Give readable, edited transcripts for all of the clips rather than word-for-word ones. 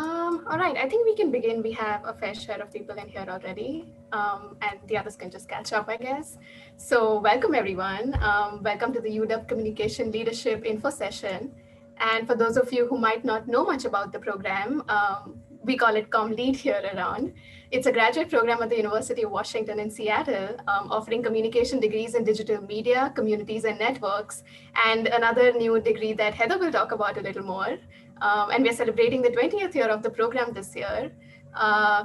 All right, I think we can begin. We have a fair share of people in here already, and the others can just catch up, I guess. So welcome everyone. Welcome to the UW Communication Leadership Info Session. And for those of you who might not know much about the program, we call it ComLead here around. It's a graduate program at the University of Washington in Seattle, offering communication degrees in digital media, communities, and networks, and another new degree that Heather will talk about a little more. And we're celebrating the 20th year of the program this year.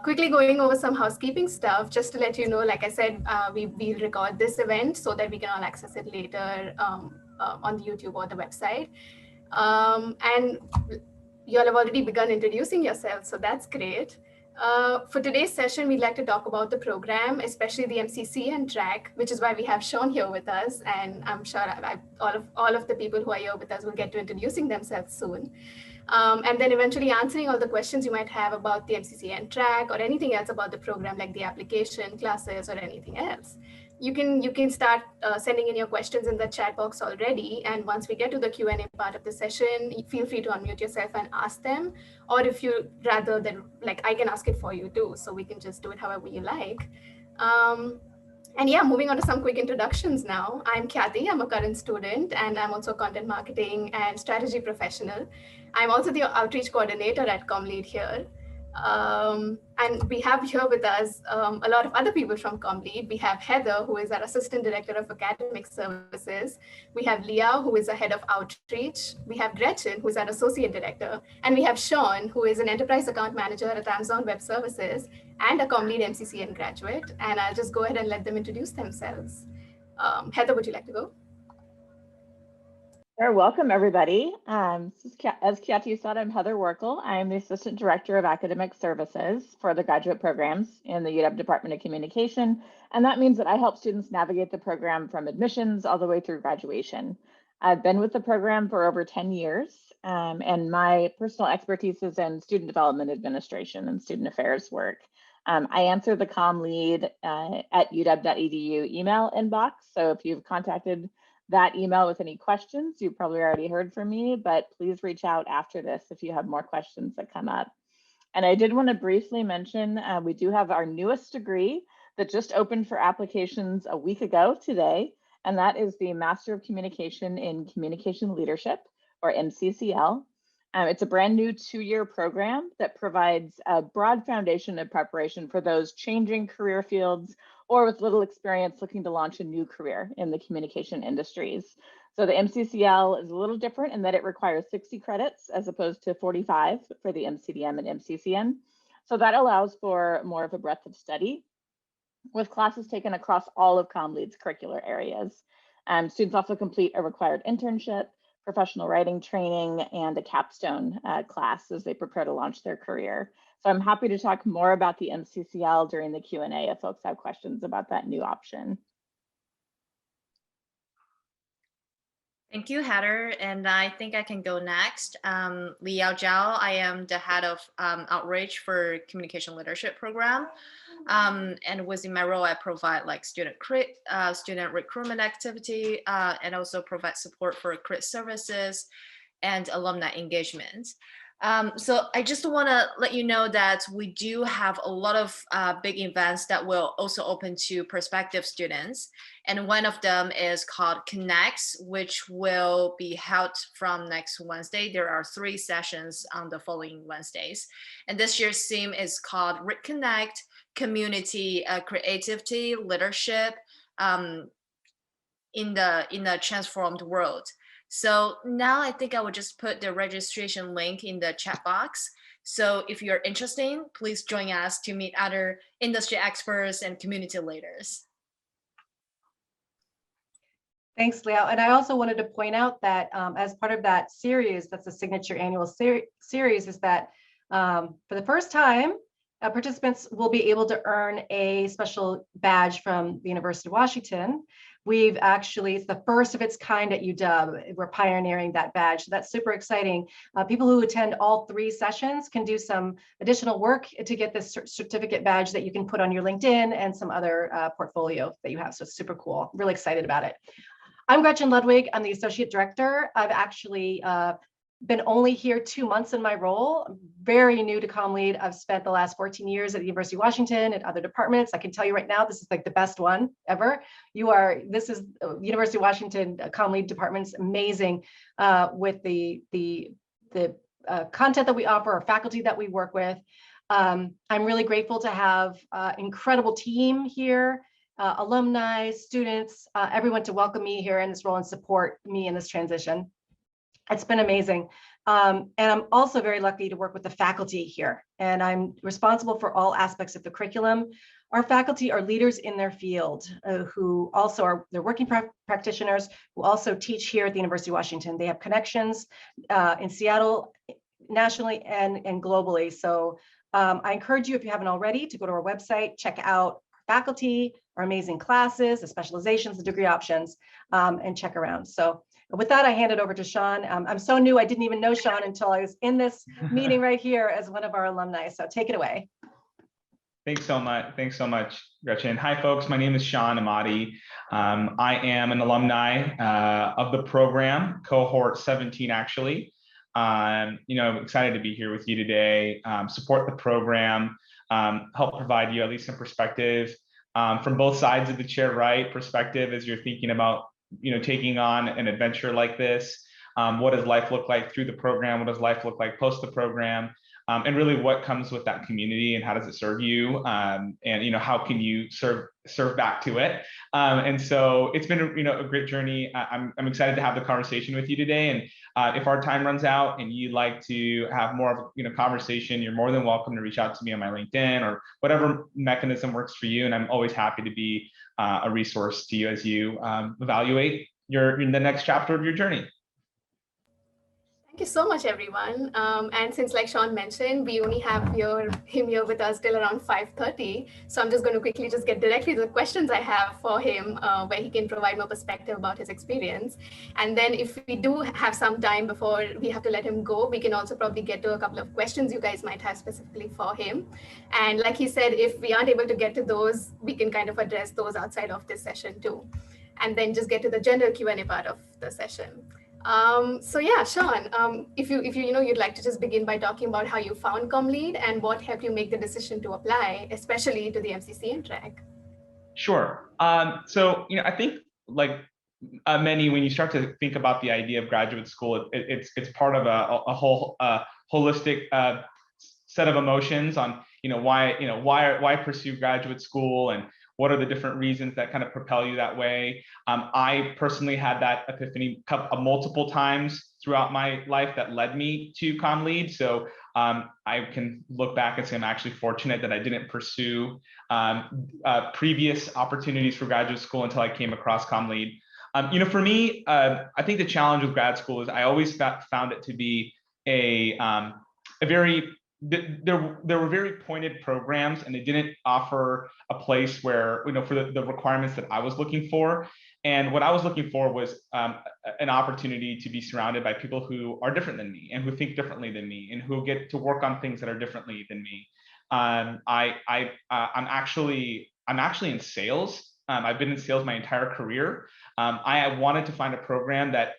Quickly going over some housekeeping stuff, just to let you know, like I said, we'll record this event so that we can all access it later on the YouTube or the website. And you all have already begun introducing yourselves, so that's great. For today's session, we'd like to talk about the program, especially the MCCN track, which is why we have Sean here with us. And I'm sure all of the people who are here with us will get to introducing themselves soon. And then eventually answering all the questions you might have about the MCCN track or anything else about the program, like the application, classes, or anything else. You can start sending in your questions in the chat box already. And once we get to the Q&A part of the session, feel free to unmute yourself and ask them. Or if you rather than, like, I can ask it for you too. So we can just do it however you like. And yeah, moving on to some quick introductions now. I'm Kathy, I'm a current student, and I'm also a content marketing and strategy professional. I'm also the outreach coordinator at ComLead here. And we have here with us a lot of other people from ComLead. We have Heather, who is our Assistant Director of Academic Services. We have Leah, who is a Head of Outreach. We have Gretchen, who is our Associate Director. And we have Sean, who is an Enterprise Account Manager at Amazon Web Services and a ComLead MCCN graduate. And I'll just go ahead and let them introduce themselves. Heather, would you like to go? Sure, welcome everybody. As Kathy said, I'm Heather Workel. I'm the Assistant Director of Academic Services for the graduate programs in the UW Department of Communication. And that means that I help students navigate the program from admissions all the way through graduation. I've been with the program for over 10 years, and my personal expertise is in student development administration and student affairs work. I answer the ComLead at uw.edu email inbox. So if you've contacted that email with any questions, you probably already heard from me, but please reach out after this if you have more questions that come up. And I did want to briefly mention, we do have our newest degree that just opened for applications a week ago today, and that is the Master of Communication in Communication Leadership, or MCCL. It's a brand new 2-year program that provides a broad foundation of preparation for those changing career fields or with little experience looking to launch a new career in the communication industries. So the MCCL is a little different in that it requires 60 credits as opposed to 45 for the MCDM and MCCN. So that allows for more of a breadth of study with classes taken across all of ComLead's curricular areas. Students also complete a required internship, professional writing training, and a capstone class as they prepare to launch their career. So I'm happy to talk more about the MCCL during the Q&A if folks have questions about that new option. Thank you, Heather. And I think I can go next. Xiao Zhao, I am the head of outreach for communication leadership program. And within my role, I provide like student recruitment activity and also provide support for crit services and alumni engagement. So I just want to let you know that we do have a lot of big events that will also open to prospective students. And one of them is called Connects, which will be held from next Wednesday. There are 3 sessions on the following Wednesdays. And this year's theme is called Reconnect, Community, Creativity, Leadership in the transformed world. So now I think I will just put the registration link in the chat box. So if you're interested, please join us to meet other industry experts and community leaders. Thanks, Leo. And I also wanted to point out that as part of that series, that's a signature annual series, is that for the first time, participants will be able to earn a special badge from the University of Washington. We've actually, it's the first of its kind at UW. We're pioneering that badge. So that's super exciting. People who attend all 3 sessions can do some additional work to get this certificate badge that you can put on your LinkedIn and some other portfolio that you have. So it's super cool. Really excited about it. I'm Gretchen Ludwig. I'm the Associate Director. I've actually been only here 2 months in my role. I'm very new to CommLead. I've spent the last 14 years at the University of Washington and other departments. I can tell you right now, this is like the best one ever. This is University of Washington CommLead department's amazing with the content that we offer, our faculty that we work with. I'm really grateful to have incredible team here, alumni, students, everyone to welcome me here in this role and support me in this transition. It's been amazing. And I'm also very lucky to work with the faculty here, and I'm responsible for all aspects of the curriculum. Our faculty are leaders in their field who also are, they're working practitioners who also teach here at the University of Washington. They have connections in Seattle, nationally and globally. So I encourage you, if you haven't already, to go to our website, check out our faculty, our amazing classes, the specializations, the degree options, and check around. So with that, I hand it over to Sean. I'm so new, I didn't even know Sean until I was in this meeting right here as one of our alumni. So take it away. Thanks so much. Thanks so much, Gretchen. Hi, folks. My name is Xiao Ahmadi. I am an alumni of the program, cohort 17, actually. I'm excited to be here with you today, support the program, help provide you at least some perspective from both sides of the chair, right? Perspective as you're thinking about taking on an adventure like this. What does life look like through the program? What does life look like post the program? And really what comes with that community and how does it serve you? And how can you serve back to it? And so it's been a great journey. I'm excited to have the conversation with you today. And if our time runs out and you'd like to have more of a conversation, you're more than welcome to reach out to me on my LinkedIn or whatever mechanism works for you. And I'm always happy to be a resource to you as you evaluate the next chapter of your journey. Thank you so much, everyone. And since, like Sean mentioned, we only have him here with us till around 5:30. So I'm just going to quickly just get directly to the questions I have for him, where he can provide more perspective about his experience. And then if we do have some time before we have to let him go, we can also probably get to a couple of questions you guys might have specifically for him. And like he said, if we aren't able to get to those, we can kind of address those outside of this session too. And then just get to the general Q&A part of the session. So yeah, Sean, if you'd like to just begin by talking about how you found CommLead and what helped you make the decision to apply, especially to the MCCL track. Sure. So I think like many, when you start to think about the idea of graduate school, it's part of a whole holistic set of emotions on why pursue graduate school and what are the different reasons that kind of propel you that way. I personally had that epiphany multiple times throughout my life that led me to CommLead. So I can look back and say I'm actually fortunate that I didn't pursue previous opportunities for graduate school until I came across CommLead. For me, I think the challenge with grad school is I always found it to be there were very pointed programs, and they didn't offer a place where, for the requirements that I was looking for. And what I was looking for was an opportunity to be surrounded by people who are different than me and who think differently than me and who get to work on things that are differently than me. I'm actually in sales. I've been in sales my entire career. I wanted to find a program that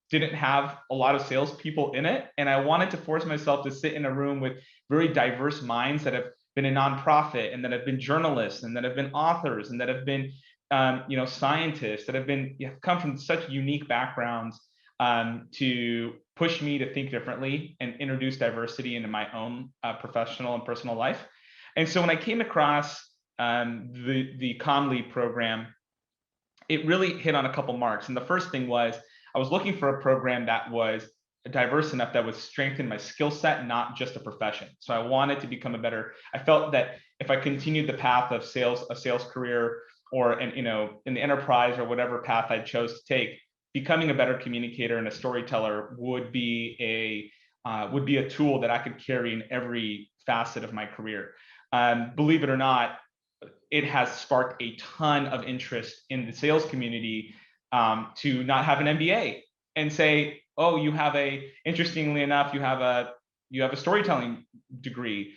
didn't have a lot of salespeople in it. And I wanted to force myself to sit in a room with very diverse minds that have been a nonprofit and that have been journalists and that have been authors and that have been, scientists that have come from such unique backgrounds to push me to think differently and introduce diversity into my own professional and personal life. And so when I came across the CommLead program, it really hit on a couple marks. And the first thing was, I was looking for a program that was diverse enough that would strengthen my skill set, not just a profession. So I wanted to become I felt that if I continued the path of a sales career, or in the enterprise or whatever path I chose to take, becoming a better communicator and a storyteller would be a tool that I could carry in every facet of my career. Believe it or not, it has sparked a ton of interest in the sales community to not have an MBA and say, oh, interestingly enough, you have a storytelling degree.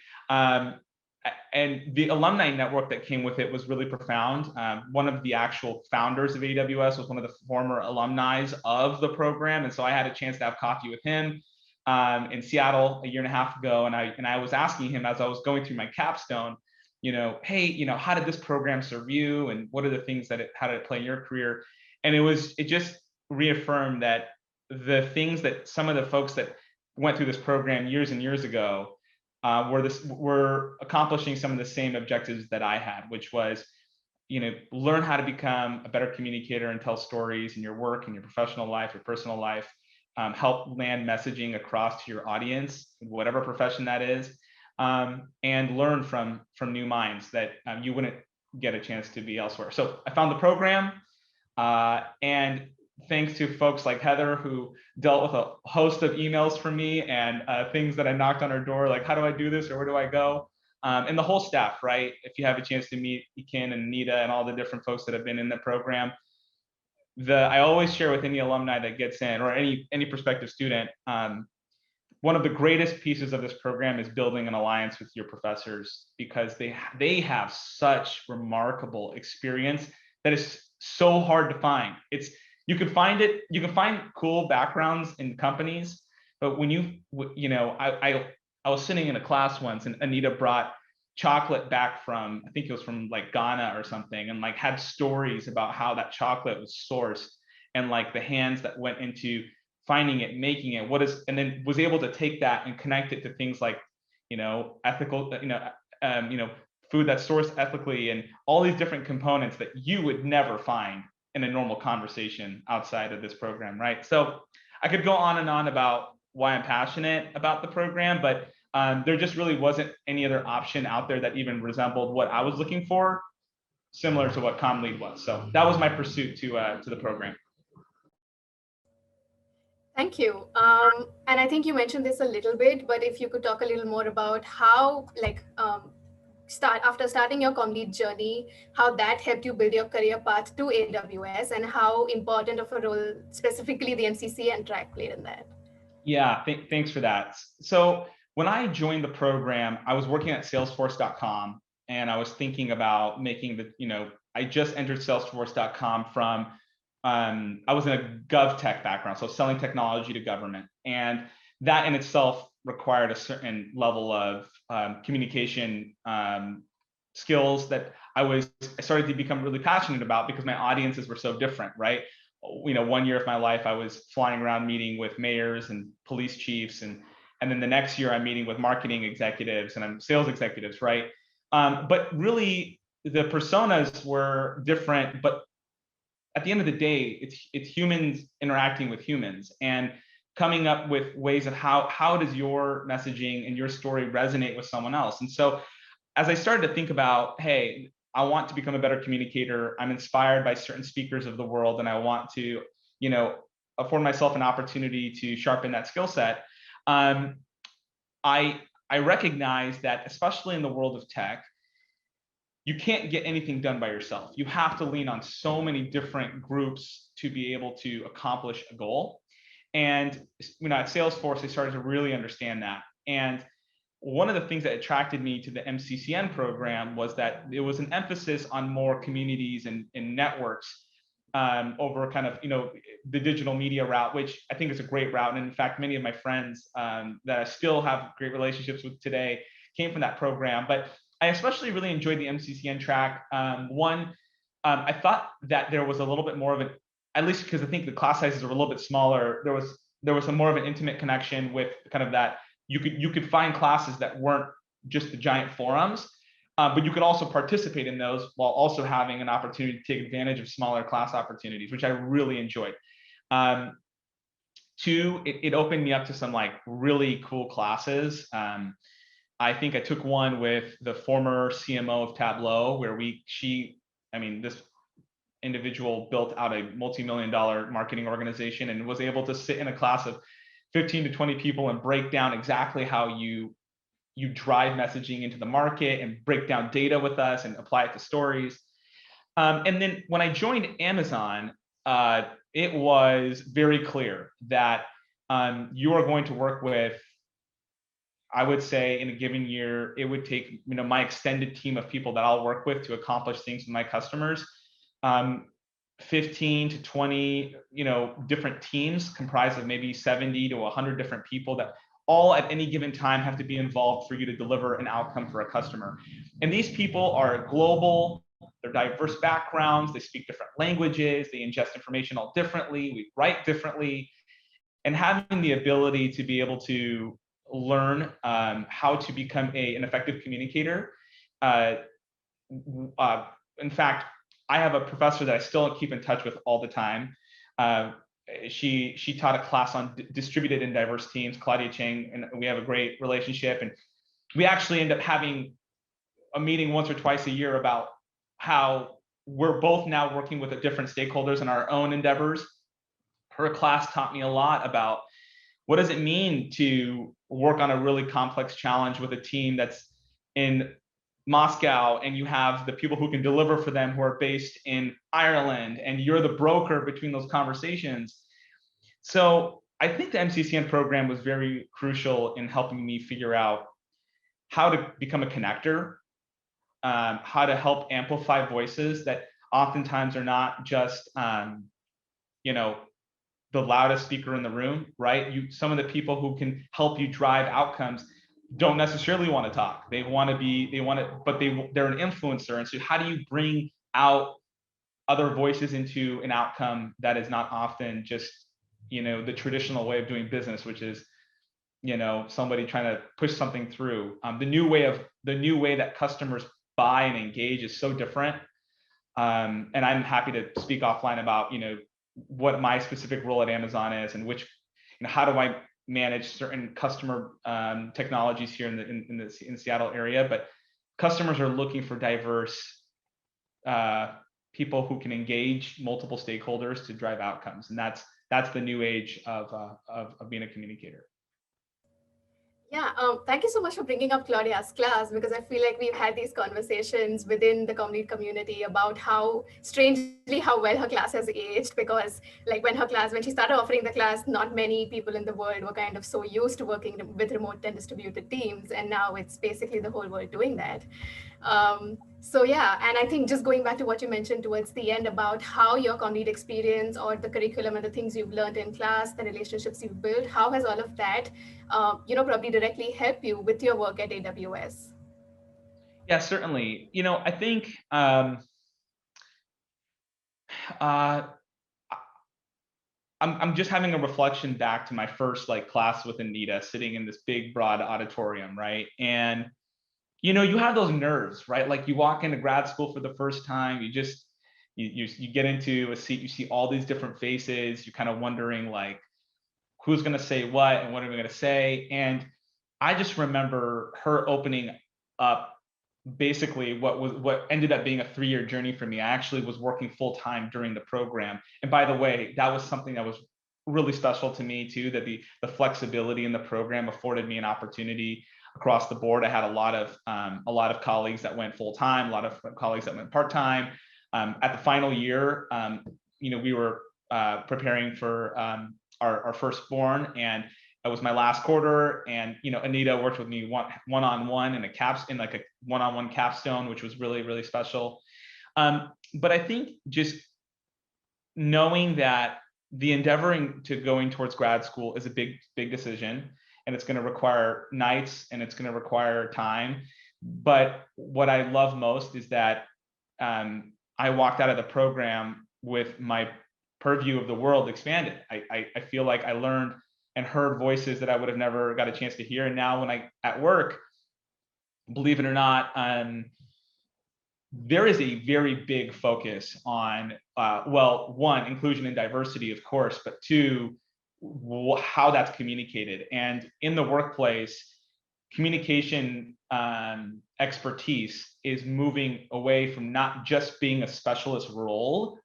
And the alumni network that came with it was really profound. One of the actual founders of AWS was one of the former alumni of the program. And so I had a chance to have coffee with him in Seattle a year and a half ago, and I was asking him as I was going through my capstone, hey, how did this program serve you, and what are the things how did it play in your career? And it just reaffirmed that the things that some of the folks that went through this program years and years ago were accomplishing some of the same objectives that I had, which was, learn how to become a better communicator and tell stories in your work, in your professional life, your personal life, help land messaging across to your audience, whatever profession that is, and learn from new minds that you wouldn't get a chance to be elsewhere. So I found the program, and thanks to folks like Heather, who dealt with a host of emails from me and things that I knocked on her door, like, how do I do this, or where do I go? And the whole staff, right? If you have a chance to meet Ken and Anita and all the different folks that have been in the program, I always share with any alumni that gets in, or any prospective student, one of the greatest pieces of this program is building an alliance with your professors, because they have such remarkable experience that is so hard to find. You can find cool backgrounds in companies, but when I was sitting in a class once, and Anita brought chocolate back from, I think it was from like Ghana or something, and like had stories about how that chocolate was sourced, and like the hands that went into finding it, making it, and then was able to take that and connect it to things like, ethical, food that's sourced ethically, and all these different components that you would never find in a normal conversation outside of this program, right? So I could go on and on about why I'm passionate about the program, but there just really wasn't any other option out there that even resembled what I was looking for, similar to what ComLead was. So that was my pursuit to the program. Thank you. And I think you mentioned this a little bit, but if you could talk a little more about how, after starting your ComLead journey, how that helped you build your career path to AWS, and how important of a role specifically the MCCN track played in that. Yeah, thanks for that. So when I joined the program, I was working at Salesforce.com, and I was thinking about making I just entered Salesforce.com from, I was in a gov tech background, so selling technology to government. And that in itself required a certain level of communication skills that I started to become really passionate about, because my audiences were so different, right? 1 year of my life, I was flying around meeting with mayors and police chiefs, and then the next year I'm meeting with marketing executives and I'm sales executives, right? But really the personas were different, but at the end of the day, it's humans interacting with humans, and coming up with ways of how does your messaging and your story resonate with someone else. And so as I started to think about, hey, I want to become a better communicator, I'm inspired by certain speakers of the world, and I want to, afford myself an opportunity to sharpen that skill set. I recognize that, especially in the world of tech, you can't get anything done by yourself. You have to lean on so many different groups to be able to accomplish a goal. And at Salesforce, I started to really understand that. And one of the things that attracted me to the MCCN program was that it was an emphasis on more communities and networks over kind of, the digital media route, which I think is a great route. And in fact, many of my friends that I still have great relationships with today came from that program. But I especially really enjoyed the MCCN track. I thought that there was a little bit more of at least because I think the class sizes were a little bit smaller, there was a more of an intimate connection with kind of that. You could find classes that weren't just the giant forums, but you could also participate in those while also having an opportunity to take advantage of smaller class opportunities, which I really enjoyed. Two, it opened me up to some really cool classes. I think I took one with the former CMO of Tableau, where this individual built out a multi-million-dollar marketing organization and was able to sit in a class of 15 to 20 people and break down exactly how you drive messaging into the market, and break down data with us and apply it to stories. And then when I joined Amazon, it was very clear that you are going to work with, I would say in a given year, it would take my extended team of people that I'll work with to accomplish things with my customers. 15 to 20, different teams comprised of maybe 70 to 100 different people that all at any given time have to be involved for you to deliver an outcome for a customer. And these people are global, they're diverse backgrounds, they speak different languages, they ingest information all differently, we write differently, and having the ability to be able to learn how to become an effective communicator. In fact, I have a professor that I still keep in touch with all the time. She taught a class on distributed and diverse teams, Claudia Cheng, and we have a great relationship. And we actually end up having a meeting once or twice a year about how we're both now working with the different stakeholders in our own endeavors. Her class taught me a lot about what does it mean to work on a really complex challenge with a team that's in Moscow, and you have the people who can deliver for them who are based in Ireland, and you're the broker between those conversations. So I think the MCCN program was very crucial in helping me figure out how to become a connector, how to help amplify voices that oftentimes are not just, the loudest speaker in the room, right? Some of the people who can help you drive outcomes don't necessarily want to talk. They're an influencer. And so how do you bring out other voices into an outcome that is not often just, the traditional way of doing business, which is, somebody trying to push something through. The new way that customers buy and engage is so different. And I'm happy to speak offline about, what my specific role at Amazon is, and how do I manage certain customer technologies here in the Seattle area. But customers are looking for diverse people who can engage multiple stakeholders to drive outcomes, and that's the new age of being a communicator. Yeah, thank you so much for bringing up Claudia's class, because I feel like we've had these conversations within the community about how well her class has aged, because like when she started offering the class, not many people in the world were kind of so used to working with remote and distributed teams, and now it's basically the whole world doing that. So yeah, and I think just going back to what you mentioned towards the end about how your community experience or the curriculum and the things you've learned in class, the relationships you've built, how has all of that, probably directly helped you with your work at AWS? Yeah, certainly. I think I'm just having a reflection back to my first class with Anita, sitting in this big, broad auditorium, right? And you have those nerves, right? Like you walk into grad school for the first time, you get into a seat, you see all these different faces, you're kind of wondering who's going to say what and what are we going to say. And I just remember her opening up basically what ended up being a 3-year journey for me. I actually was working full time during the program. And by the way, that was something that was really special to me too, that the flexibility in the program afforded me an opportunity across the board. I had a lot of colleagues that went full time, a lot of colleagues that went part time. At the final year, we were preparing for our firstborn, and it was my last quarter. And Anita worked with me one-on-one in a one-on-one capstone, which was really, really special. But I think just knowing that the endeavoring to going towards grad school is a big, big decision, and it's going to require nights and it's going to require time. But what I love most is that I walked out of the program with my purview of the world expanded. I feel like I learned and heard voices that I would have never got a chance to hear. And now when at work, believe it or not, there is a very big focus on, one, inclusion and diversity, of course, but two, how that's communicated. And in the workplace, communication expertise is moving away from not just being a specialist role,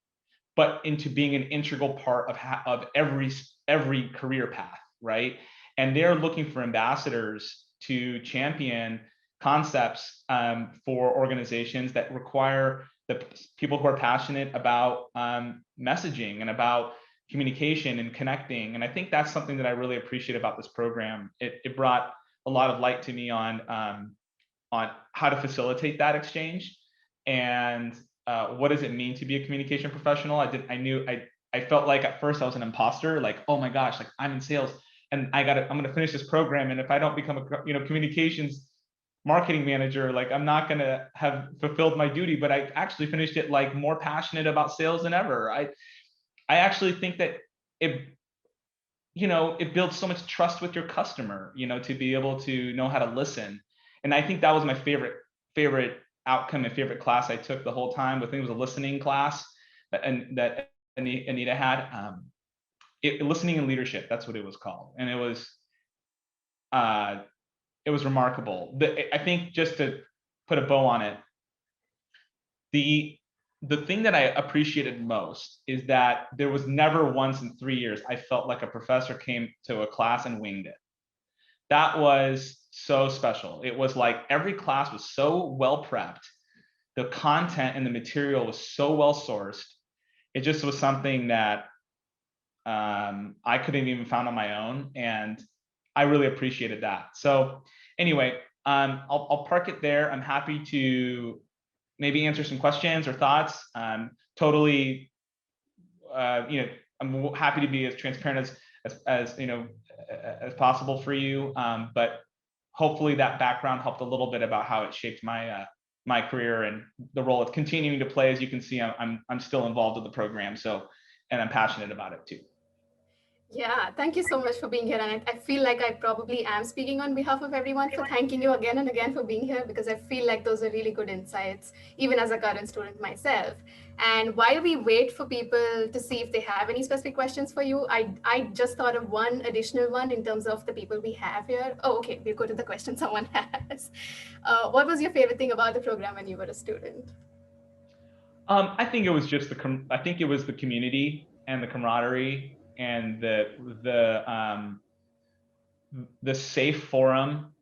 but into being an integral part of every career path, right? And they're looking for ambassadors to champion concepts for organizations that require the people who are passionate about messaging and about communication and connecting. And I think that's something that I really appreciate about this program. It brought a lot of light to me on how to facilitate that exchange. And what does it mean to be a communication professional. I felt like at first I was an imposter, like, oh my gosh, like I'm in sales and I'm going to finish this program. And if I don't become a, communications marketing manager, like I'm not going to have fulfilled my duty. But I actually finished it like more passionate about sales than ever. I actually think that it builds so much trust with your customer, to be able to know how to listen. And I think that was my favorite outcome and favorite class I took the whole time. I think it was a listening class that Anita had. Listening and leadership, that's what it was called. And it was remarkable. I think, just to put a bow on it, the thing that I appreciated most is that there was never once in 3 years I felt like a professor came to a class and winged it. That was so special. It was like every class was so well prepped. The content and the material was so well sourced. It just was something that I couldn't even found on my own. And I really appreciated that. So anyway, I'll park it there. I'm happy to maybe answer some questions or thoughts. Totally, I'm happy to be as transparent as possible for you. But hopefully that background helped a little bit about how it shaped my career and the role it's continuing to play. As you can see, I'm still involved with the program. And I'm passionate about it too. Yeah, thank you so much for being here. And I feel like I probably am speaking on behalf of everyone for thanking you again and again for being here, because I feel like those are really good insights, even as a current student myself. And while we wait for people to see if they have any specific questions for you, I just thought of one additional one in terms of the people we have here. Oh, okay, we'll go to the question someone has. What was your favorite thing about the program when you were a student? I think it was just the community and the camaraderie and the safe forum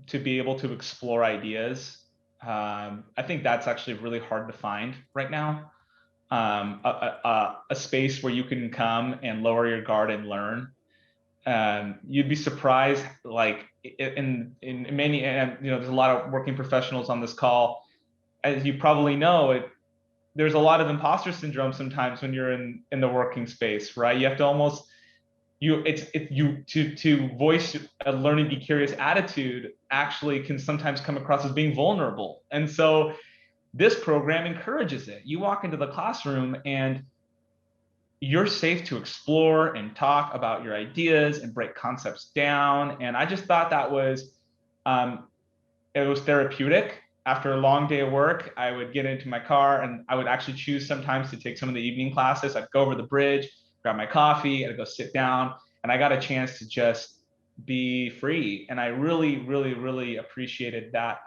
to be able to explore ideas. I think that's actually really hard to find right now. A space where you can come and lower your guard and learn. You'd be surprised, like in many, and there's a lot of working professionals on this call. As you probably know, there's a lot of imposter syndrome sometimes when you're in the working space, right? You have to almost, to voice a learn and be curious attitude actually can sometimes come across as being vulnerable. And so this program encourages it. You walk into the classroom and you're safe to explore and talk about your ideas and break concepts down. And I just thought that was, it was therapeutic. After a long day of work, I would get into my car and I would actually choose sometimes to take some of the evening classes. I'd go over the bridge, grab my coffee, I'd go sit down, and I got a chance to just be free. And I really, really, really appreciated that,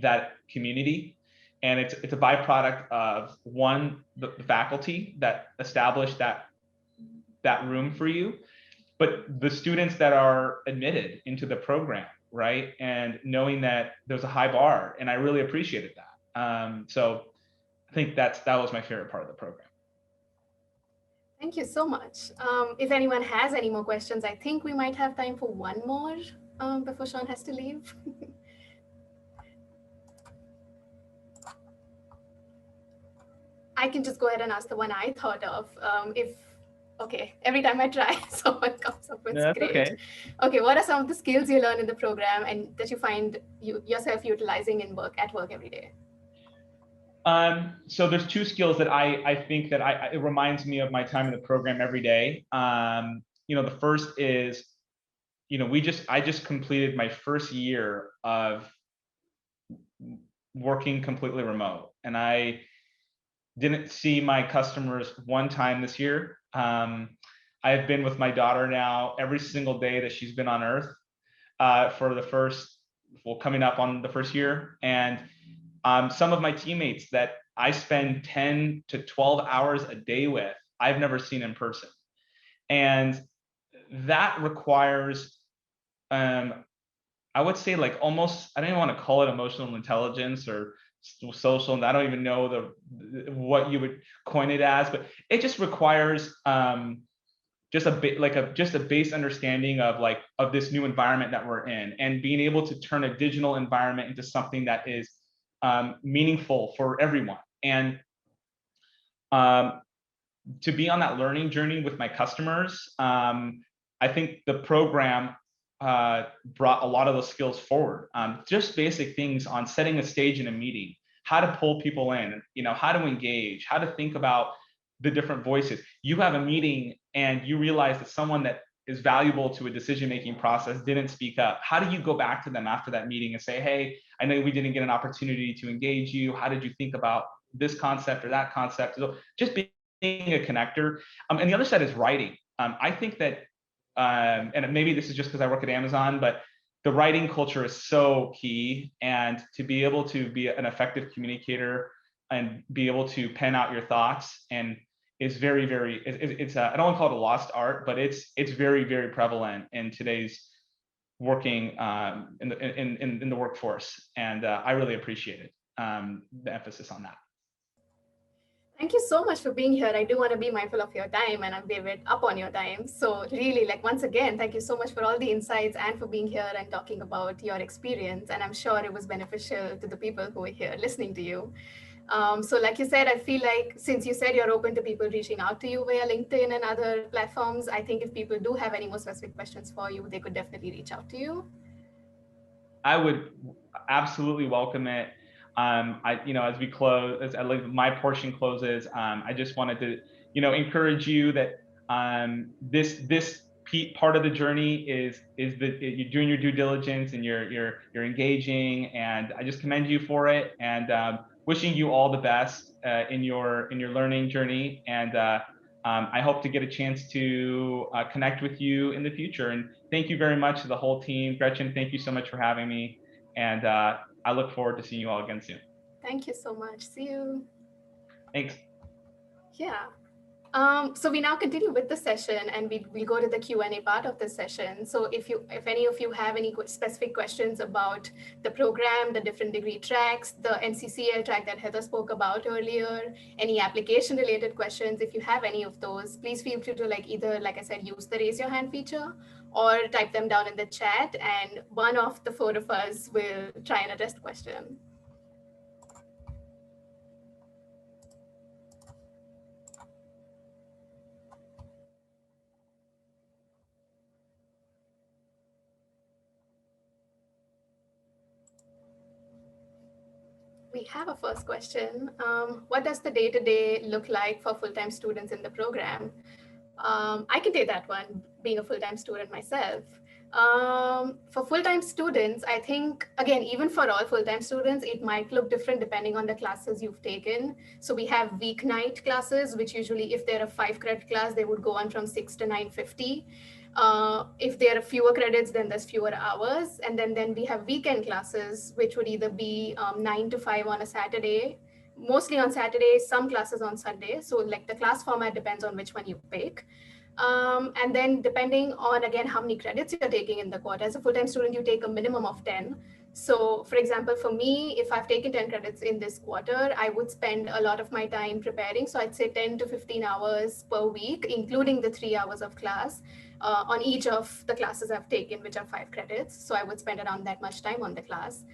that community. And it's a byproduct of, one, the faculty that established that room for you, but the students that are admitted into the program, right? And knowing that there's a high bar, and I really appreciated that. So I think that was my favorite part of the program. Thank you so much. If anyone has any more questions, I think we might have time for one more before Sean has to leave. I can just go ahead and ask the one I thought of. Okay, every time I try, someone comes up with great. Okay. Okay, what are some of the skills you learn in the program and that you find yourself utilizing at work every day? So there's two skills that I think that it reminds me of my time in the program every day. The first is, I just completed my first year of working completely remote, and I didn't see my customers one time this year. I've been with my daughter now every single day that she's been on Earth for coming up on the first year. And some of my teammates that I spend 10 to 12 hours a day with, I've never seen in person. And that requires, I would say, like, almost, I don't even want to call it emotional intelligence or social, and I don't even know what you would coin it as, but it just requires just a base understanding of this new environment that we're in, and being able to turn a digital environment into something that is meaningful for everyone. And to be on that learning journey with my customers, I think the program brought a lot of those skills forward. Just basic things on setting a stage in a meeting, how to pull people in, how to engage, how to think about the different voices. You have a meeting and you realize that someone that is valuable to a decision-making process didn't speak up. How do you go back to them after that meeting and say, hey, I know we didn't get an opportunity to engage you. How did you think about this concept or that concept? So just being a connector. And the other side is writing. I think that, and maybe this is just because I work at Amazon, but the writing culture is so key. And to be able to be an effective communicator and be able to pen out your thoughts and is very, very, it's I don't want to call it a lost art, but it's very, very prevalent in today's working in the workforce. And I really appreciate it, the emphasis on that. Thank you so much for being here. I do want to be mindful of your time and I'm a bit up on your time. So really, once again, thank you so much for all the insights and for being here and talking about your experience. And I'm sure it was beneficial to the people who are here listening to you. So like you said, I feel like since you said you're open to people reaching out to you via LinkedIn and other platforms, I think if people do have any more specific questions for you, they could definitely reach out to you. I would absolutely welcome it. As we close, as my portion closes, I just wanted to, encourage you that this part of the journey is that you're doing your due diligence and you're engaging, and I just commend you for it, and wishing you all the best in your learning journey. And I hope to get a chance to connect with you in the future. And thank you very much to the whole team. Gretchen, thank you so much for having me. And I look forward to seeing you all again soon. Thank you so much. See you. Thanks. Yeah. So we now continue with the session, and we'll go to the Q&A part of the session. So if any of you have any specific questions about the program, the different degree tracks, the MCCL track that Heather spoke about earlier, any application related questions, if you have any of those, please feel free to either, like I said, use the raise your hand feature or type them down in the chat, and one of the four of us will try and address the question. We have a first question. What does the day-to-day look like for full-time students in the program? I can take that one, being a full-time student myself. For full-time students, I think, again, even for all full-time students, it might look different depending on the classes you've taken. So we have weeknight classes, which usually, if they're a 5-credit class, they would go on from 6 to 9:50. If there are fewer credits, then there's fewer hours. And then we have weekend classes, which would either be 9 to 5 on a Saturday, mostly on Saturdays, some classes on Sunday. So the class format depends on which one you pick. And then depending on, again, how many credits you're taking in the quarter. As a full-time student, you take a minimum of 10. So for example, for me, if I've taken 10 credits in this quarter, I would spend a lot of my time preparing. So I'd say 10 to 15 hours per week, including the 3 hours of class on each of the classes I've taken, which are 5 credits. So I would spend around that much time on the class.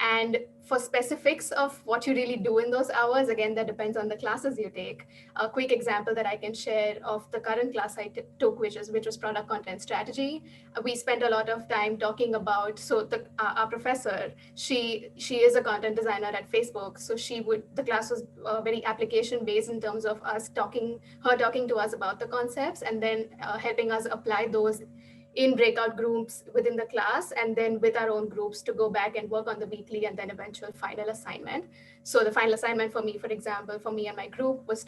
And for specifics of what you really do in those hours, again, that depends on the classes you take. A quick example that I can share of the current class I took, which was product content strategy. We spent a lot of time talking about, so our professor, she is a content designer at Facebook. So the class was very application based in terms of her talking to us about the concepts and then helping us apply those in breakout groups within the class, and then with our own groups to go back and work on the weekly and then eventual final assignment. So the final assignment for me, for example, for me and my group was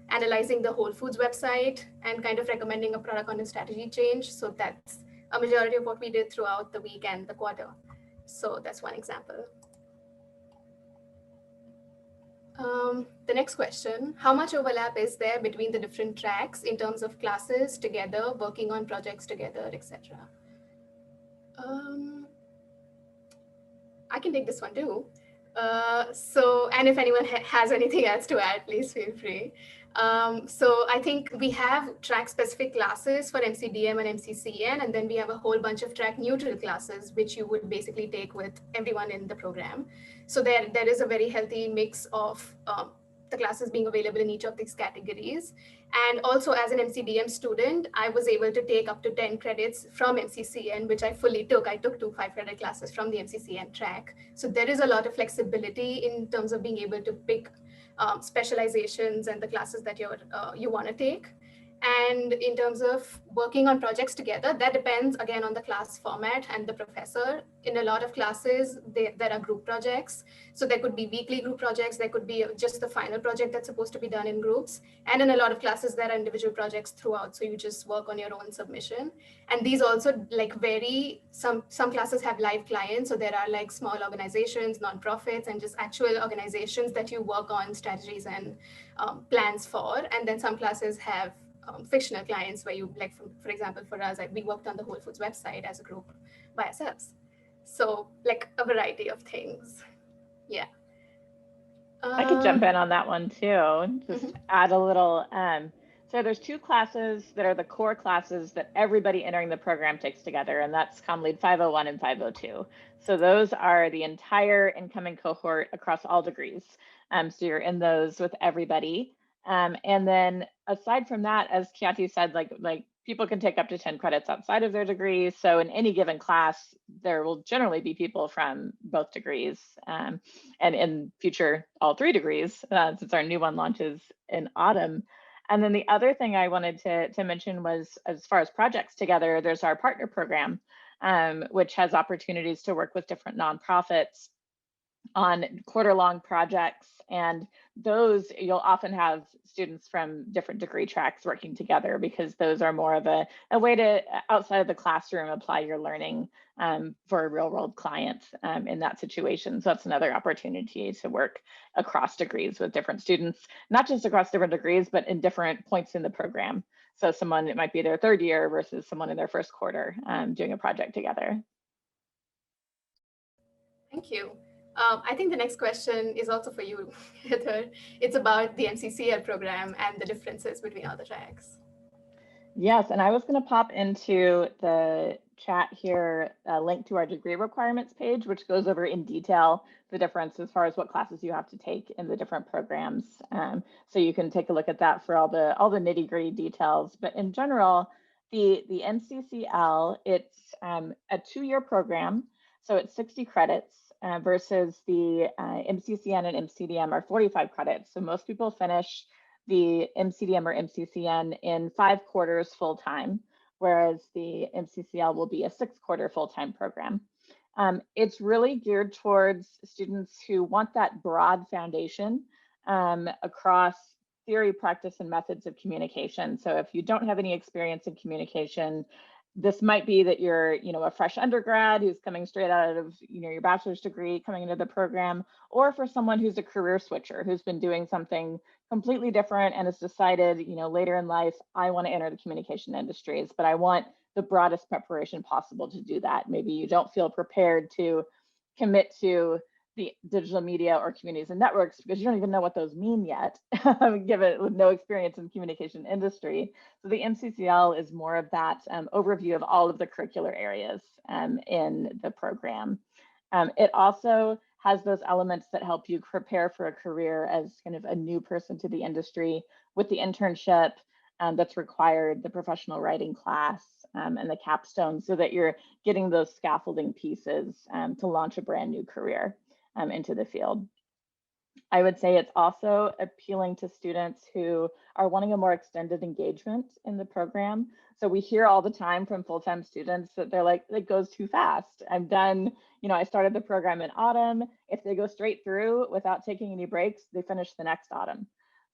analyzing the Whole Foods website and kind of recommending a product content strategy change. So that's a majority of what we did throughout the week and the quarter. So that's one example. The next question, how much overlap is there between the different tracks in terms of classes together, working on projects together, etc.? I can take this one too. And if anyone has anything else to add, please feel free. So I think we have track-specific classes for MCDM and MCCN, and then we have a whole bunch of track-neutral classes, which you would basically take with everyone in the program. So there is a very healthy mix of the classes being available in each of these categories. And also as an MCDM student, I was able to take up to 10 credits from MCCN, which I fully took. I took 2 5-credit classes from the MCCN track. So there is a lot of flexibility in terms of being able to pick specializations and the classes that you want to take. And in terms of working on projects together, that depends again on the class format and the professor. In a lot of classes, there are group projects. So there could be weekly group projects. There could be just the final project that's supposed to be done in groups. And in a lot of classes, there are individual projects throughout. So you just work on your own submission. And these also like vary. Some classes have live clients. So there are like small organizations, nonprofits, and just actual organizations that you work on strategies and plans for. And then some classes have fictional clients where you, like, for example, for us, we worked on the Whole Foods website as a group by ourselves. So like a variety of things. Yeah. I could jump in on that one too, just add a little. So there's 2 classes that are the core classes that everybody entering the program takes together, and that's CommLead 501 and 502. So those are the entire incoming cohort across all degrees. So you're in those with everybody. And then aside from that, as Kiati said, like people can take up to 10 credits outside of their degrees. So in any given class, there will generally be people from both degrees, and in future, all 3 degrees, since our new one launches in autumn. And then the other thing I wanted to mention was, as far as projects together, there's our partner program, which has opportunities to work with different nonprofits on quarter-long projects. And those, you'll often have students from different degree tracks working together, because those are more of a way to, outside of the classroom, apply your learning for a real-world client in that situation. So that's another opportunity to work across degrees with different students, not just across different degrees, but in different points in the program. So someone, it might be their 3rd year versus someone in their 1st quarter doing a project together. Thank you. I think the next question is also for you, Heather. It's about the MCCL program and the differences between all the tracks. Yes, and I was going to pop into the chat here a link to our degree requirements page, which goes over in detail the difference as far as what classes you have to take in the different programs. So you can take a look at that for all the nitty-gritty details. But in general, the MCCL, it's a 2-year program, so it's 60 credits. Versus the MCCN and MCDM are 45 credits. So most people finish the MCDM or MCCN in 5 quarters full-time, whereas the MCCL will be a 6-quarter full-time program. It's really geared towards students who want that broad foundation across theory, practice, and methods of communication. So if you don't have any experience in communication, this might be that you're, a fresh undergrad who's coming straight out of, your bachelor's degree, coming into the program, or for someone who's a career switcher, who's been doing something completely different and has decided, later in life, I want to enter the communication industries, but I want the broadest preparation possible to do that. Maybe you don't feel prepared to commit to the digital media or communities and networks because you don't even know what those mean yet, given with no experience in the communication industry. So the MCCL is more of that overview of all of the curricular areas in the program. It also has those elements that help you prepare for a career as kind of a new person to the industry, with the internship that's required, the professional writing class, and the capstone, so that you're getting those scaffolding pieces to launch a brand new career into the field. I would say it's also appealing to students who are wanting a more extended engagement in the program. So we hear all the time from full-time students that they're like, it goes too fast. I'm done, I started the program in autumn. If they go straight through without taking any breaks, they finish the next autumn.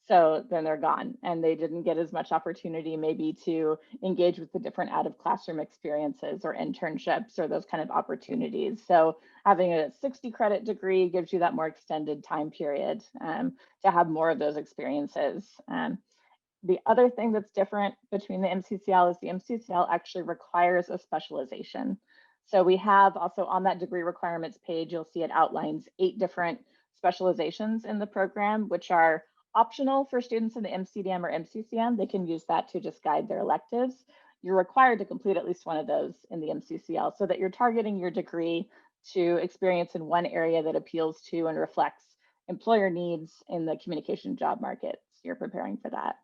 So then they're gone, and they didn't get as much opportunity maybe to engage with the different out of classroom experiences or internships or those kind of opportunities. So having a 60 credit degree gives you that more extended time period to have more of those experiences. The other thing that's different between the MCCL is the MCCL actually requires a specialization. So we have also on that degree requirements page, you'll see it outlines 8 different specializations in the program, which are optional for students in the MCDM or MCCM. They can use that to just guide their electives. You're required to complete at least one of those in the MCCL so that you're targeting your degree to experience in one area that appeals to and reflects employer needs in the communication job market. So you're preparing for that.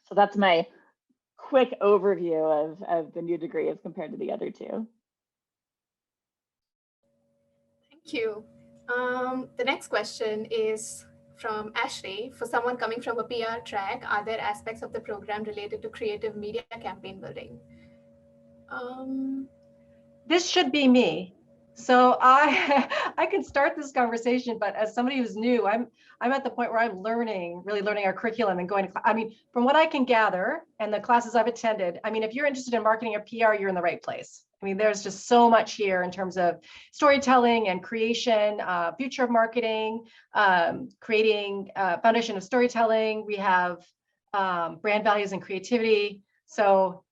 So that's my quick overview of the new degree as compared to the other two. Thank you. The next question is from Ashley. For someone coming from a PR track, are there aspects of the program related to creative media campaign building? This should be me. So I can start this conversation, but as somebody who's new, I'm at the point where I'm really learning our curriculum and going to, I mean, from what I can gather and the classes I've attended, I mean, if you're interested in marketing or PR, you're in the right place. I mean, there's just so much here in terms of storytelling and creation, future of marketing, creating a foundation of storytelling. We have brand values and creativity. So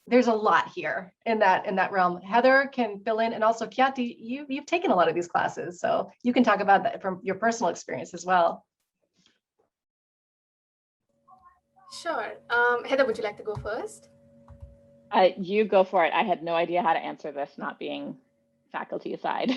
there's a lot here in that realm. Heather can fill in, and also Kiati, you've taken a lot of these classes, so you can talk about that from your personal experience as well. Sure. Heather, would you like to go first? You go for it. I had no idea how to answer this, not being faculty side.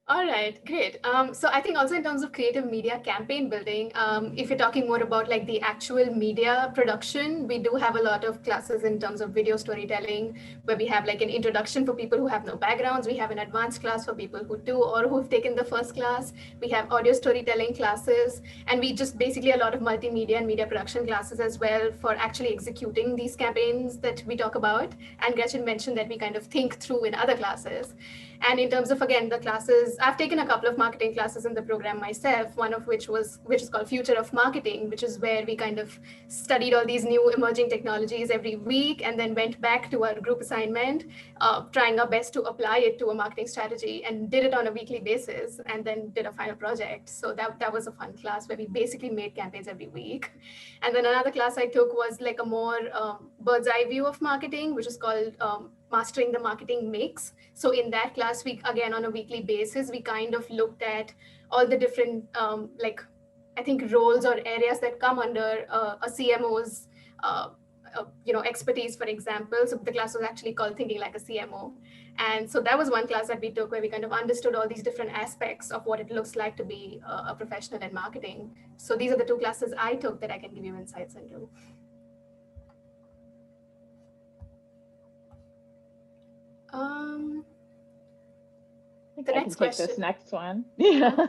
All right, great. So I think also in terms of creative media campaign building, if you're talking more about like the actual media production, we do have a lot of classes in terms of video storytelling, where we have like an introduction for people who have no backgrounds. We have an advanced class for people who do or who've taken the first class. We have audio storytelling classes, and we just basically a lot of multimedia and media production classes as well for actually executing these campaigns that we talk about. And Gretchen mentioned that we kind of think through in other classes. And in terms of, again, the classes, I've taken a couple of marketing classes in the program myself, one of which is called Future of Marketing, which is where we kind of studied all these new emerging technologies every week and then went back to our group assignment, trying our best to apply it to a marketing strategy, and did it on a weekly basis and then did a final project. So that was a fun class where we basically made campaigns every week. And then another class I took was like a more bird's eye view of marketing, which is called Mastering the Marketing Mix. So in that class, we, again, on a weekly basis, we kind of looked at all the different, I think, roles or areas that come under a CMO's, expertise, for example. So the class was actually called Thinking Like a CMO. And so that was one class that we took where we kind of understood all these different aspects of what it looks like to be a professional in marketing. So these are the two classes I took that I can give you insights into. The next question. Take this next one. Yeah.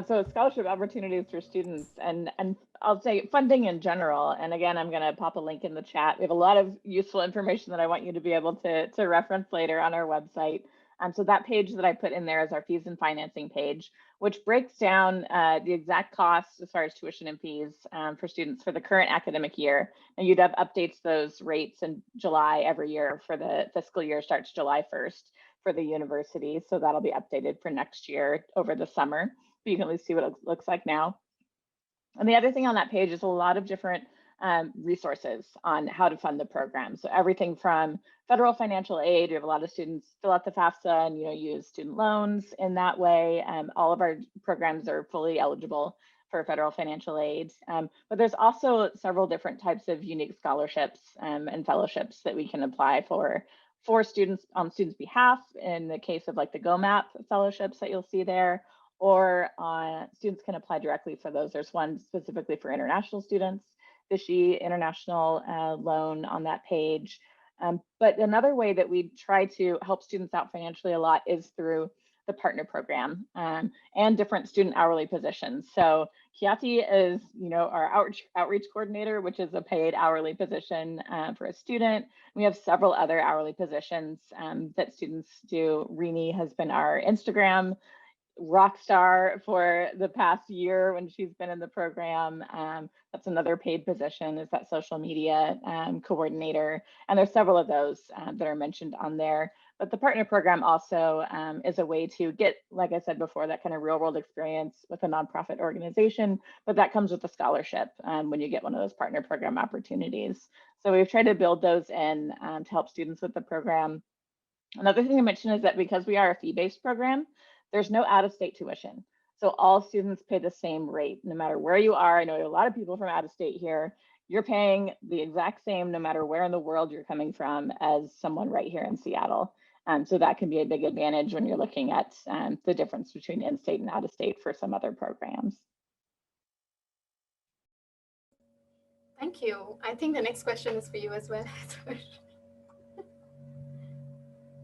So scholarship opportunities for students and I'll say funding in general. And again, I'm going to pop a link in the chat. We have a lot of useful information that I want you to be able to reference later on our website. So that page that I put in there is our fees and financing page, which breaks down the exact costs as far as tuition and fees for students for the current academic year. And UW updates those rates in July every year for the fiscal year, starts July 1st for the university. So that'll be updated for next year over the summer. But you can at least see what it looks like now. And the other thing on that page is a lot of different resources on how to fund the program. So everything from federal financial aid, we have a lot of students fill out the FAFSA and use student loans in that way. All of our programs are fully eligible for federal financial aid. But there's also several different types of unique scholarships and fellowships that we can apply for students on students' behalf in the case of like the GoMap fellowships that you'll see there, or students can apply directly for those. There's one specifically for international students, the SHE International loan on that page. But another way that we try to help students out financially a lot is through the partner program and different student hourly positions. So Kiati is, our outreach coordinator, which is a paid hourly position for a student. We have several other hourly positions that students do. Rini has been our Instagram rock star for the past year when she's been in the program. That's another paid position, is that social media coordinator. And there's several of those that are mentioned on there. But the partner program also is a way to get, like I said before, that kind of real world experience with a nonprofit organization, but that comes with a scholarship when you get one of those partner program opportunities. So we've tried to build those in to help students with the program. Another thing to mention is that because we are a fee-based program, there's no out-of-state tuition. So all students pay the same rate, no matter where you are. I know a lot of people from out of state here. You're paying the exact same, no matter where in the world you're coming from, as someone right here in Seattle. So that can be a big advantage when you're looking at the difference between in-state and out-of-state for some other programs. Thank you. I think the next question is for you as well.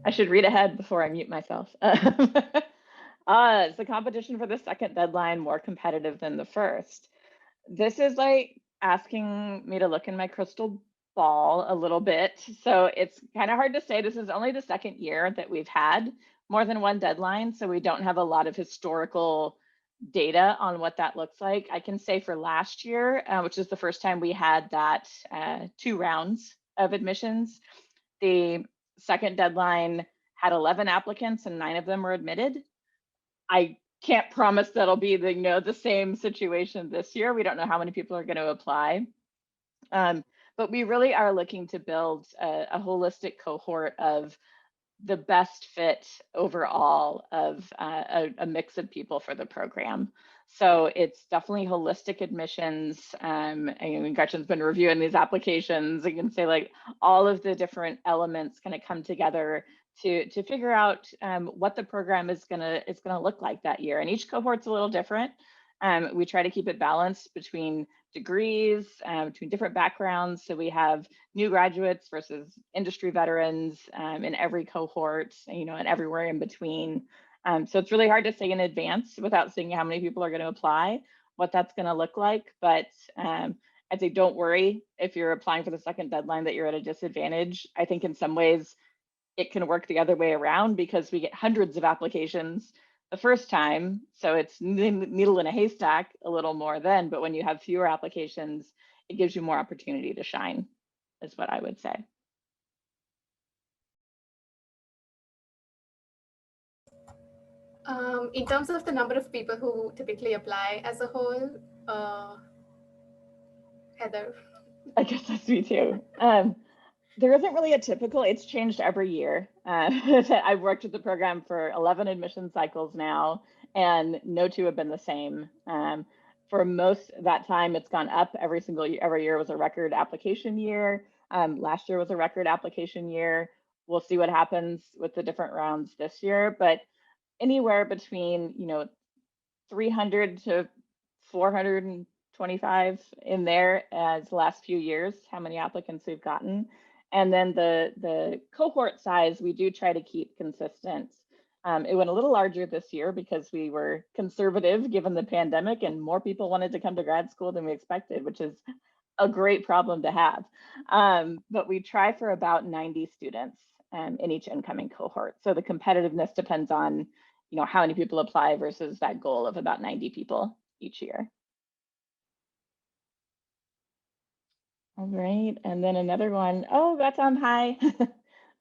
I should read ahead before I mute myself. Is the competition for the second deadline more competitive than the first? This is like asking me to look in my crystal ball a little bit. So it's kind of hard to say. This is only the second year that we've had more than one deadline. So we don't have a lot of historical data on what that looks like. I can say for last year, which is the first time we had that 2 rounds of admissions, the second deadline had 11 applicants and 9 of them were admitted. I can't promise that'll be the same situation this year. We don't know how many people are going to apply. But we really are looking to build a holistic cohort of the best fit overall of a mix of people for the program. So it's definitely holistic admissions. Gretchen's been reviewing these applications. You can say like all of the different elements kind of come together to figure out what the program is gonna look like that year. And each cohort's a little different. We try to keep it balanced between degrees, between different backgrounds. So we have new graduates versus industry veterans in every cohort, and everywhere in between. So it's really hard to say in advance without seeing how many people are going to apply, what that's going to look like. But I'd say don't worry if you're applying for the second deadline that you're at a disadvantage. I think in some ways it can work the other way around because we get hundreds of applications the first time. So it's needle in a haystack a little more then, but when you have fewer applications, it gives you more opportunity to shine, is what I would say. In terms of the number of people who typically apply as a whole, Heather. I guess that's me too. There isn't really a typical, it's changed every year. I've worked with the program for 11 admission cycles now, and no 2 have been the same. For most of that time, it's gone up every single year. Every year was a record application year. Last year was a record application year. We'll see what happens with the different rounds this year, but anywhere between 300 to 425 in there as the last few years, how many applicants we've gotten. And then the cohort size, we do try to keep consistent. It went a little larger this year because we were conservative given the pandemic and more people wanted to come to grad school than we expected, which is a great problem to have. But we try for about 90 students in each incoming cohort. So the competitiveness depends on how many people apply versus that goal of about 90 people each year. All right, and then another one. Oh, that's hi.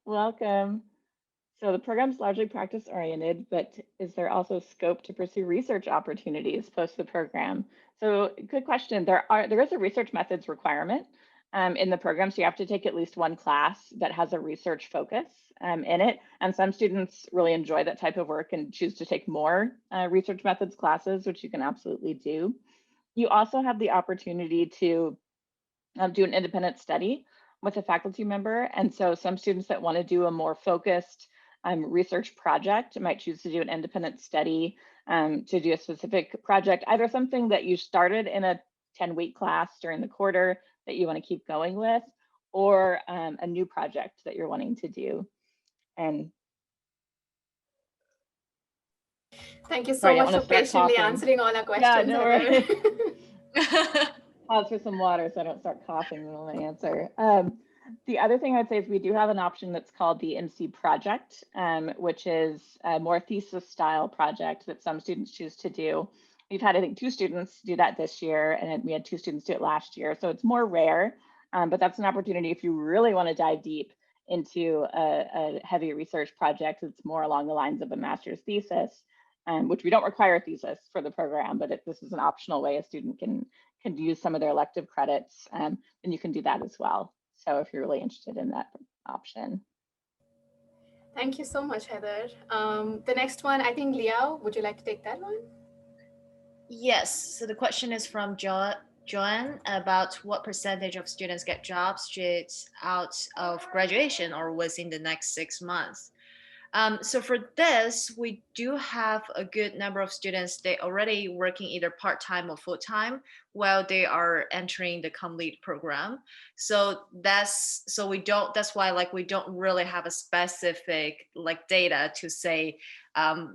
Welcome. So the program's largely practice oriented, but is there also scope to pursue research opportunities post the program? So good question. There is a research methods requirement in the program. So you have to take at least one class that has a research focus in it. And some students really enjoy that type of work and choose to take more research methods classes, which you can absolutely do. You also have the opportunity to do an independent study with a faculty member. And so some students that want to do a more focused research project might choose to do an independent study to do a specific project, either something that you started in a 10-week class during the quarter that you want to keep going with, or a new project that you're wanting to do. And thank you so much for patiently answering all our questions. Yeah, no worries. Pause for some water so I don't start coughing when I answer. The other thing I'd say is we do have an option that's called the MC project, which is a more thesis style project that some students choose to do. We've had, I think, 2 students do that this year, and we had 2 students do it last year. So it's more rare, but that's an opportunity if you really want to dive deep into a heavy research project. It's more along the lines of a master's thesis, which we don't require a thesis for the program, but this is an optional way a student can use some of their elective credits, and you can do that as well. So if you're really interested in that option. Thank you so much, Heather. The next one, I think, Liao, would you like to take that one? Yes, so the question is from Joanne about what percentage of students get jobs straight out of graduation or within the next 6 months. So for this, we do have a good number of students, they already working either part-time or full-time while they are entering the complete program. So that's why like we don't really have a specific like data to say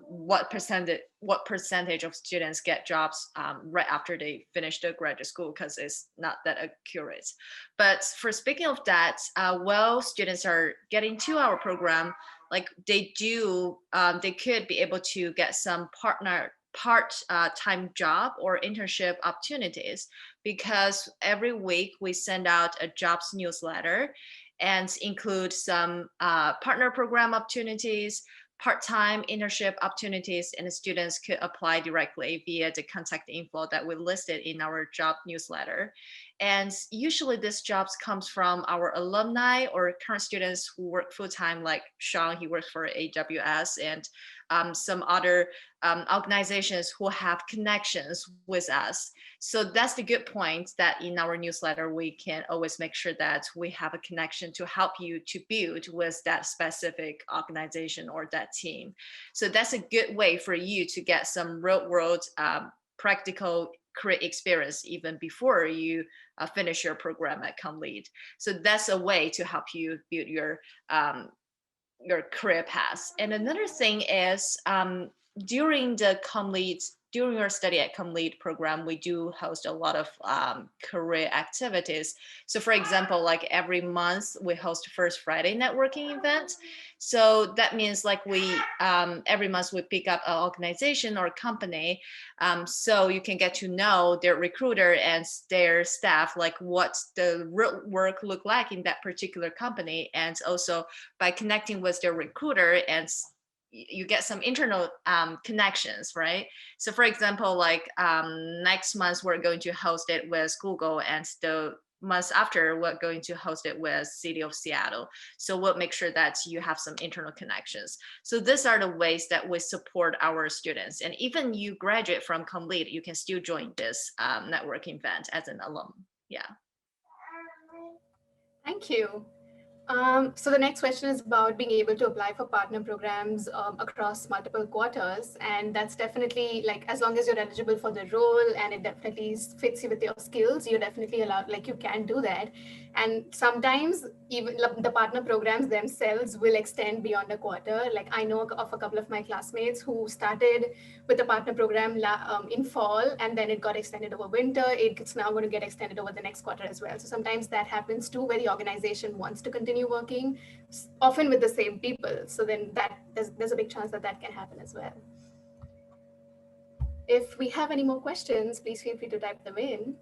what percentage of students get jobs right after they finish the graduate school, because it's not that accurate. But for speaking of that, while students are getting to our program, like they could be able to get some part-time job or internship opportunities, because every week we send out a jobs newsletter and include some partner program opportunities, part-time internship opportunities, and the students could apply directly via the contact info that we listed in our job newsletter. And usually this jobs comes from our alumni or current students who work full-time, like Sean, he works for AWS, and some other organizations who have connections with us. So that's the good point, that in our newsletter, we can always make sure that we have a connection to help you to build with that specific organization or that team. So that's a good way for you to get some real world practical career experience even before you finish your program at ComLead. So that's a way to help you build your career path. And another thing is during your study at ComLead program, we do host a lot of career activities. So for example, like every month we host First Friday networking event. So that means like we every month we pick up an organization or company, so you can get to know their recruiter and their staff, like what the real work look like in that particular company. And also by connecting with their recruiter, and you get some internal connections, right? So for example, like next month we're going to host it with Google, and the months after we're going to host it with City of Seattle. So we'll make sure that you have some internal connections. So these are the ways that we support our students. And even you graduate from ComLead, you can still join this networking event as an alum. Yeah. Thank you. So the next question is about being able to apply for partner programs across multiple quarters. And that's definitely like, as long as you're eligible for the role and it definitely fits you with your skills, you're definitely allowed, like you can do that. And sometimes even the partner programs themselves will extend beyond a quarter. Like I know of a couple of my classmates who started with the partner program in fall, and then it got extended over winter. It's now going to get extended over the next quarter as well. So sometimes that happens too, where the organization wants to continue working, often with the same people. So then there's a big chance that can happen as well. If we have any more questions, please feel free to type them in.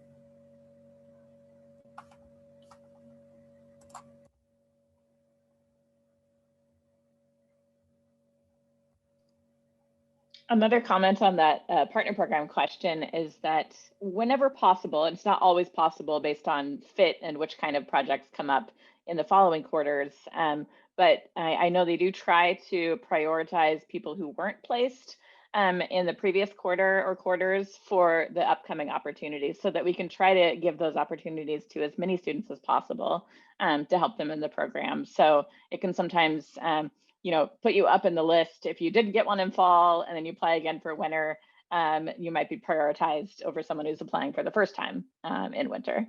Another comment on that partner program question is that whenever possible, it's not always possible based on fit and which kind of projects come up in the following quarters, but I know they do try to prioritize people who weren't placed in the previous quarter or quarters for the upcoming opportunities, so that we can try to give those opportunities to as many students as possible to help them in the program. So it can sometimes put you up in the list. If you did get one in fall and then you apply again for winter, you might be prioritized over someone who's applying for the first time in winter.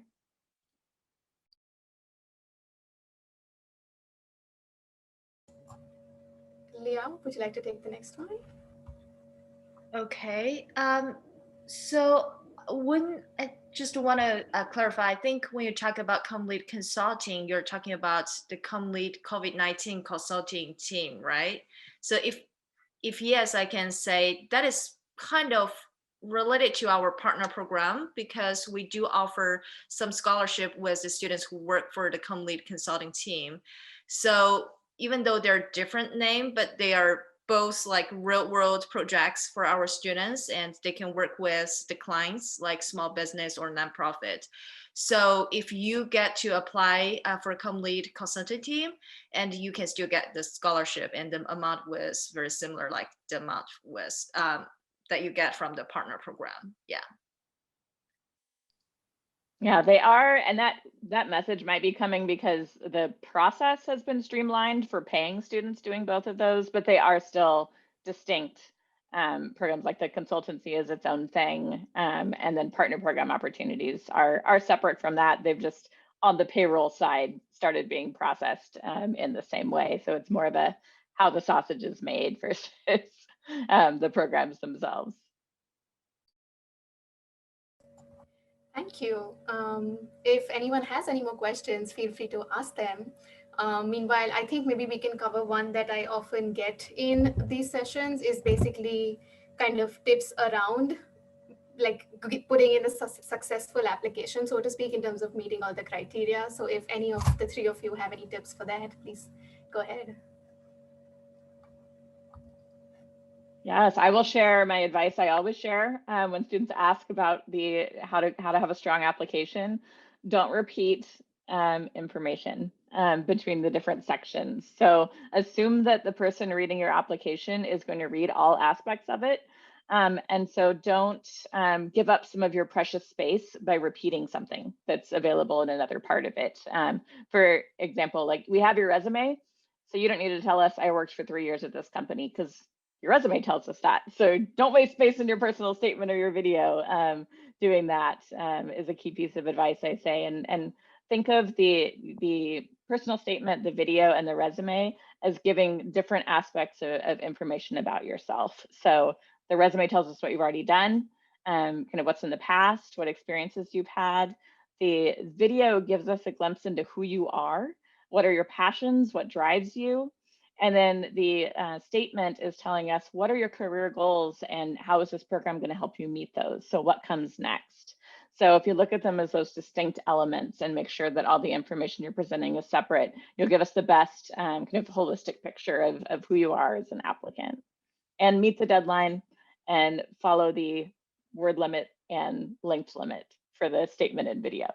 Liao, would you like to take the next one? Okay. So when I just want to clarify, I think when you talk about ComLead consulting, you're talking about the ComLead COVID-19 consulting team, right? So if yes, I can say that is kind of related to our partner program, because we do offer some scholarship with the students who work for the ComLead consulting team. So even though they're different name, but they are both like real world projects for our students, and they can work with the clients like small business or nonprofit. So if you get to apply for ComLead consulting team, and you can still get the scholarship, and the amount was very similar, like the amount was that you get from the partner program. Yeah. Yeah, they are, and that message might be coming because the process has been streamlined for paying students doing both of those, but they are still distinct programs. Like the consultancy is its own thing, and then partner program opportunities are separate from that. They've just on the payroll side started being processed in the same way. So it's more of a how the sausage is made versus the programs themselves. Thank you. If anyone has any more questions, feel free to ask them. Meanwhile, I think maybe we can cover one that I often get in these sessions is basically kind of tips around like putting in a successful application, so to speak, in terms of meeting all the criteria. So if any of the three of you have any tips for that, please go ahead. Yes, I will share my advice I always share when students ask about how to have a strong application. Don't repeat information between the different sections. So assume that the person reading your application is going to read all aspects of it. And so don't give up some of your precious space by repeating something that's available in another part of it. For example, like we have your resume, so you don't need to tell us I worked for 3 years at this company because your resume tells us that. So don't waste space in your personal statement or your video. Doing that is a key piece of advice I say. And think of the personal statement, the video, and the resume as giving different aspects of information about yourself. So the resume tells us what you've already done, kind of what's in the past, what experiences you've had. The video gives us a glimpse into who you are, what are your passions, what drives you. And then the statement is telling us what are your career goals and how is this program going to help you meet those? So what comes next? So if you look at them as those distinct elements and make sure that all the information you're presenting is separate, you'll give us the best kind of holistic picture of who you are as an applicant. And meet the deadline and follow the word limit and length limit for the statement and video.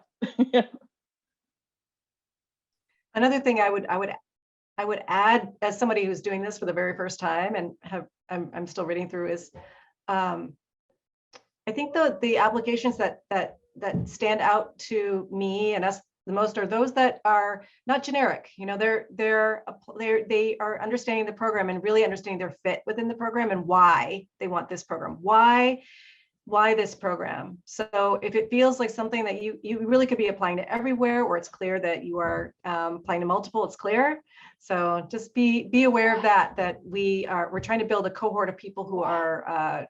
Another thing I would add, as somebody who's doing this for the very first time and I'm still reading through, is I think the applications that stand out to me and us the most are those that are not generic. You know, they are understanding the program and really understanding their fit within the program and why they want this program. Why this program? So if it feels like something that you really could be applying to everywhere, or it's clear that you are applying to multiple, it's clear. So just be aware of that we're trying to build a cohort of people who are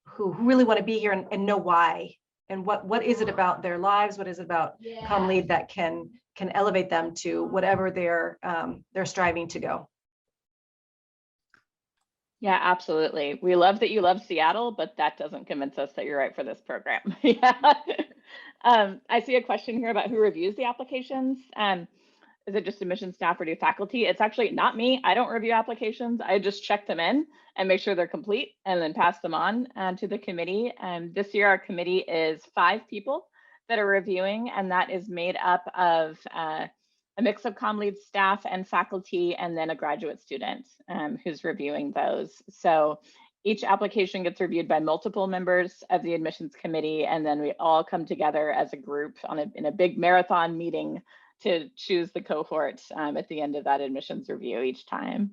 who really want to be here and know why, and what is it about their lives, what is it about CommLead that can elevate them to whatever they're striving to go. Yeah, absolutely. We love that you love Seattle, but that doesn't convince us that you're right for this program. Yeah. I see a question here about who reviews the applications. Is it just admission staff or do faculty? It's actually not me. I don't review applications. I just check them in and make sure they're complete and then pass them on to the committee. This year, our committee is 5 people that are reviewing, and that is made up of a mix of CommLead staff and faculty, and then a graduate student who's reviewing those. So each application gets reviewed by multiple members of the admissions committee, and then we all come together as a group in a big marathon meeting to choose the cohort at the end of that admissions review each time.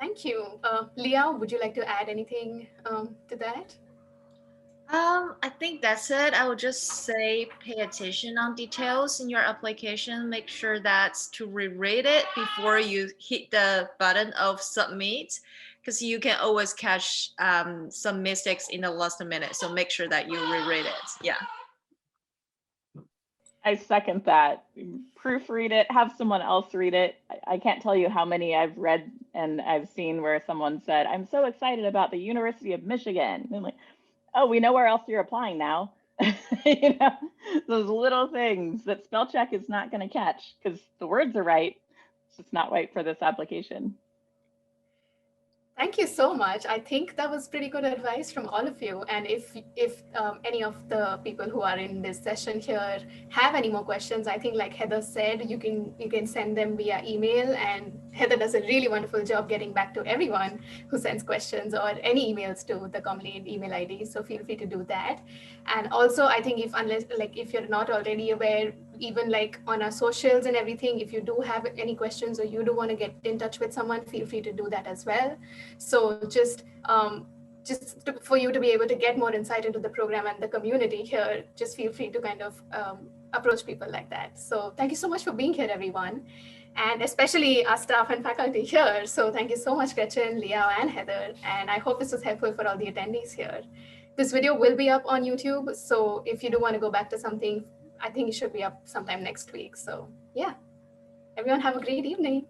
Thank you. Leah, would you like to add anything to that? I think that's it. I would just say pay attention on details in your application. Make sure that's to reread it before you hit the button of submit, because you can always catch some mistakes in the last minute. So make sure that you reread it. Yeah. I second that. Proofread it, have someone else read it. I can't tell you how many I've read and I've seen where someone said, I'm so excited about the University of Michigan. And I'm like, oh, we know where else you're applying now. You know, those little things that spell check is not going to catch because the words are right. It's just not right for this application. Thank you so much. I think that was pretty good advice from all of you. And if any of the people who are in this session here have any more questions, I think like Heather said, you can send them via email, and Heather does a really wonderful job getting back to everyone who sends questions or any emails to the Comlade email ID. So feel free to do that. And also, I think if you're not already aware, even like on our socials and everything, if you do have any questions or you do want to get in touch with someone, feel free to do that as well. So for you to be able to get more insight into the program and the community here, just feel free to kind of approach people like that. So thank you so much for being here, everyone, and especially our staff and faculty here. So thank you so much, Gretchen, Liao, and Heather. And I hope this was helpful for all the attendees here. This video will be up on YouTube. So if you do want to go back to something, I think it should be up sometime next week. So yeah, everyone have a great evening.